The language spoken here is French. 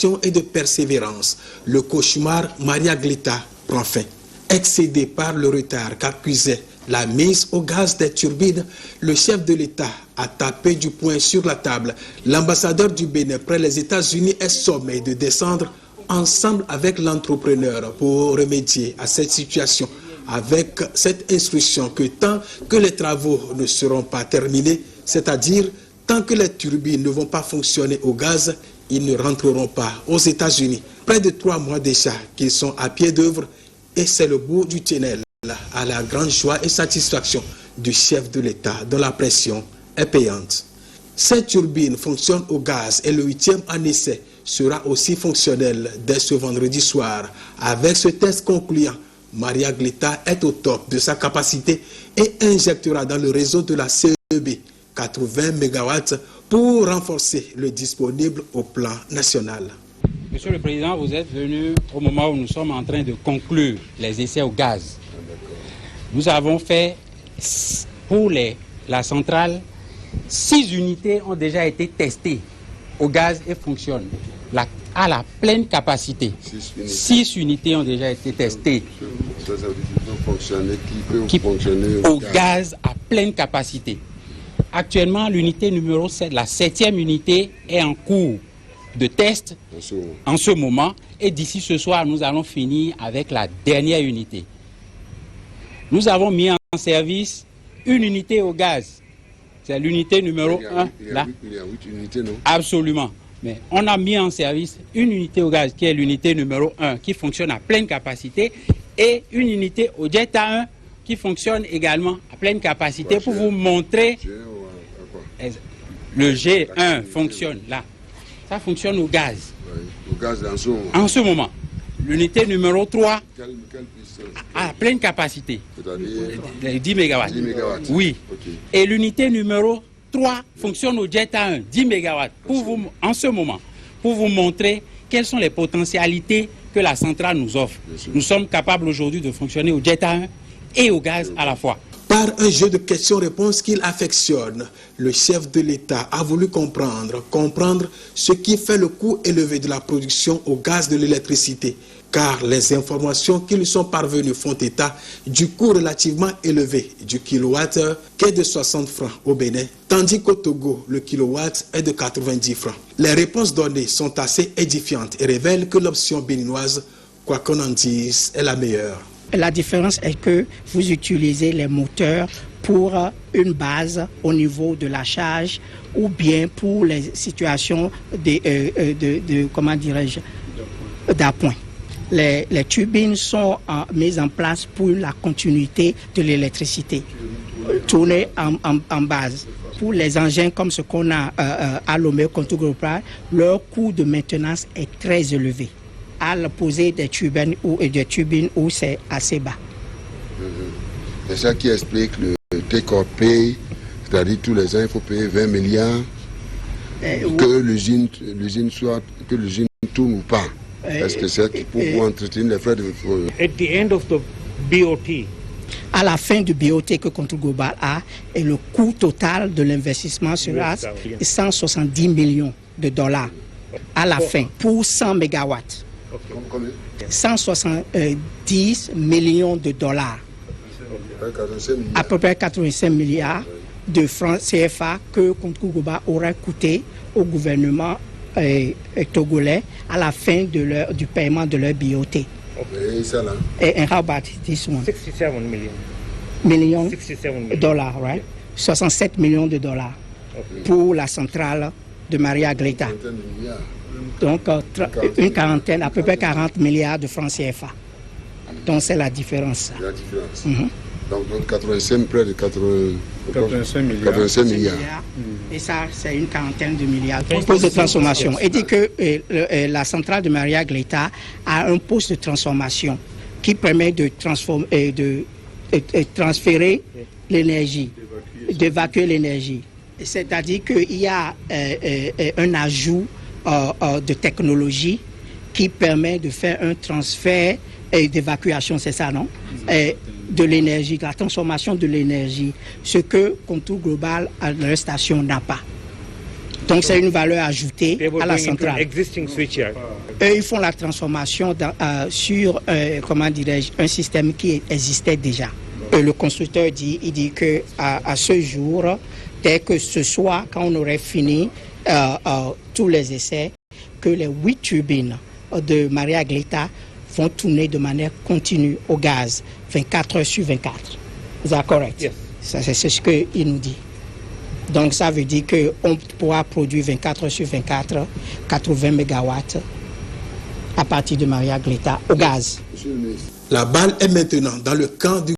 détermination et de persévérance, le cauchemar Maria Glita prend fin. Excédé par le retard qu'accusait la mise au gaz des turbines, le chef de l'État a tapé du poing sur la table. L'ambassadeur du Bénin près les États-Unis est sommé de descendre ensemble avec l'entrepreneur pour remédier à cette situation, avec cette instruction que tant que les travaux ne seront pas terminés, c'est-à-dire tant que les turbines ne vont pas fonctionner au gaz, ils ne rentreront pas aux États-Unis. Près de 3 mois déjà qu'ils sont à pied d'œuvre et c'est le bout du tunnel, à la grande joie et satisfaction du chef de l'État dont la pression est payante. Cette turbine fonctionne au gaz et le 8e en essai sera aussi fonctionnel dès ce vendredi soir. Avec ce test concluant, Maria Glita est au top de sa capacité et injectera dans le réseau de la CEB 80 MW pour renforcer le disponible au plan national. Monsieur le Président, vous êtes venu au moment où nous sommes en train de conclure les essais au gaz. Nous avons fait, pour la centrale, 6 unités ont déjà été testées au gaz et fonctionnent à la pleine capacité. 6 unités ont déjà été testées au gaz à pleine capacité. Actuellement, l'unité numéro 7, la 7e unité, est en cours de test en ce moment. Et d'ici ce soir, nous allons finir avec la dernière unité. Nous avons mis en service une unité au gaz. C'est l'unité numéro 1. Là. Il y a 8 unités, non? Absolument. Mais on a mis en service une unité au gaz qui est l'unité numéro 1 qui fonctionne à pleine capacité et une unité au Jet A1 qui fonctionne également à pleine capacité pour vous montrer. Le G1 fonctionne là. Ça fonctionne au gaz. Au gaz en ce moment. En ce moment. L'unité numéro 3 Quelle puissance? à pleine capacité. C'est-à-dire 10 MW. 10 MW. Oui. Okay. Et l'unité numéro 3 fonctionne au Jet A1, 10 MW, en ce moment, pour vous montrer quelles sont les potentialités que la centrale nous offre. Nous sommes capables aujourd'hui de fonctionner au Jet A1 et au gaz à la fois. Par un jeu de questions-réponses qu'il affectionne, le chef de l'État a voulu comprendre ce qui fait le coût élevé de la production au gaz de l'électricité, car les informations qui lui sont parvenues font état du coût relativement élevé du kilowattheure qui est de 60 francs au Bénin, tandis qu'au Togo, le kilowatt est de 90 francs. Les réponses données sont assez édifiantes et révèlent que l'option béninoise, quoi qu'on en dise, est la meilleure. La différence est que vous utilisez les moteurs pour une base au niveau de la charge ou bien pour les situations comment dirais-je, d'appoint. Les turbines sont mises en place pour la continuité de l'électricité, tourner en base. Pour les engins comme ce qu'on a à Lomé, Contour-Global, leur coût de maintenance est très élevé. À l'opposé des turbines où c'est assez bas. C'est ça qui explique le take-or pay, c'est-à-dire tous les ans il faut payer 20 milliards, que l'usine tourne ou pas. Est-ce que c'est pour entretenir les frais de... At the end of the BOT. À la fin du BOT que Contour Global a, et le coût total de l'investissement sera 170 millions de dollars à la fin pour 100 mégawatts. 170 millions de dollars, à peu près 85 milliards de francs CFA que Contour Global aurait coûté au gouvernement togolais à la fin du paiement de leur BOT. And how about this one? 67 million. Dollars, right? 67 millions de dollars pour la centrale de Maria Glita. Donc, une quarantaine, à peu près 40 milliards de francs CFA. Donc, c'est la différence. La différence. Donc, 85, près de 85 milliards. Et ça, c'est une quarantaine de milliards. Poste de transformation. Et dit que la centrale de Maria Glita a un poste de transformation qui permet de transférer l'énergie, d'évacuer l'énergie. C'est-à-dire qu'il y a un ajout de technologie qui permet de faire un transfert d'évacuation, c'est ça, non? De l'énergie, la transformation de l'énergie, ce que Contour Global à leur station n'a pas. Donc c'est une valeur ajoutée à la centrale. Eux, ils font la transformation sur, comment dirais-je, un système qui existait déjà. Le constructeur dit que à ce jour, dès que ce soir, quand on aurait fini tous les essais, que les 8 turbines de Maria Glita vont tourner de manière continue au gaz, 24 heures sur 24. C'est correct? Yes. C'est ce qu'il nous dit. Donc ça veut dire qu'on pourra produire 24 heures sur 24, 80 mégawatts à partir de Maria Glita au gaz. La balle est maintenant dans le camp du